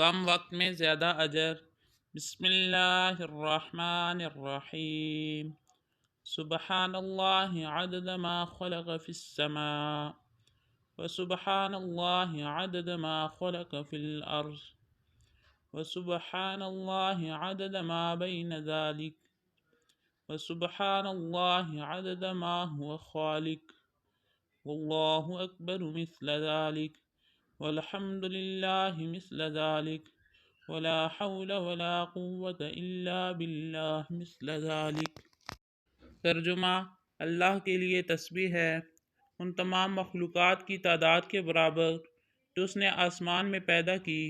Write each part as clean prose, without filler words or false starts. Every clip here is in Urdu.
کم وقت میں زیادہ اجر۔ بسم اللہ الرحمن الرحیم۔ سبحان اللہ عدد ما خلق فی السماء وسبحان اللہ عدد ما خلق فی الارض وسبحان اللہ عدد ما بین ذلک وسبحان اللہ عدد ما هو خالق واللہ اکبر مثل ذلک والحمد للہ مثل ذلک ولا حول ولا قوة الا باللہ مثل ذلک۔ ترجمہ: اللہ کے لیے تسبیح ہے ان تمام مخلوقات کی تعداد کے برابر جو اس نے آسمان میں پیدا کی۔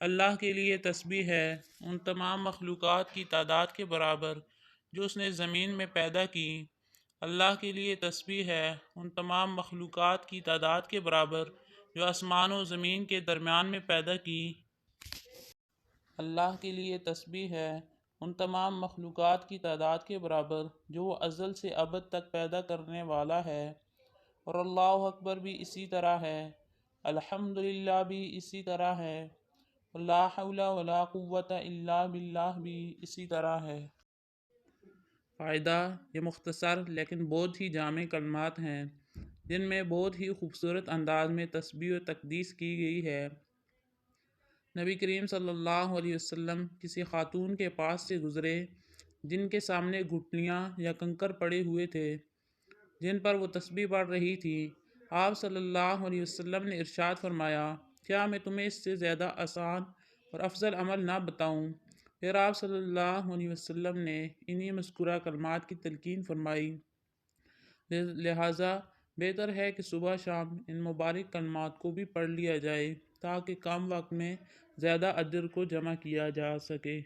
اللہ کے لیے تسبیح ہے ان تمام مخلوقات کی تعداد کے برابر جو اس نے زمین میں پیدا کی۔ اللہ کے لیے تسبیح ہے ان تمام مخلوقات کی تعداد کے برابر جو آسمان و زمین کے درمیان میں پیدا کی۔ اللہ کے لیے تسبیح ہے ان تمام مخلوقات کی تعداد کے برابر جو وہ ازل سے ابد تک پیدا کرنے والا ہے، اور اللہ اکبر بھی اسی طرح ہے، الحمدللہ بھی اسی طرح ہے، لا حول ولا قوة الا باللہ بھی اسی طرح ہے۔ فائدہ: یہ مختصر لیکن بہت ہی جامع کلمات ہیں جن میں بہت ہی خوبصورت انداز میں تسبیح و تقدیس کی گئی ہے۔ نبی کریم صلی اللہ علیہ وسلم کسی خاتون کے پاس سے گزرے جن کے سامنے گھٹنیاں یا کنکر پڑے ہوئے تھے جن پر وہ تسبیح پڑھ رہی تھی۔ آپ صلی اللہ علیہ وسلم نے ارشاد فرمایا، کیا میں تمہیں اس سے زیادہ آسان اور افضل عمل نہ بتاؤں؟ پھر آپ صلی اللہ علیہ وسلم نے انہی مذکورہ کلمات کی تلقین فرمائی، لہٰذا بہتر ہے کہ صبح شام ان مبارک کلمات کو بھی پڑھ لیا جائے تاکہ کم وقت میں زیادہ اجر کو جمع کیا جا سکے۔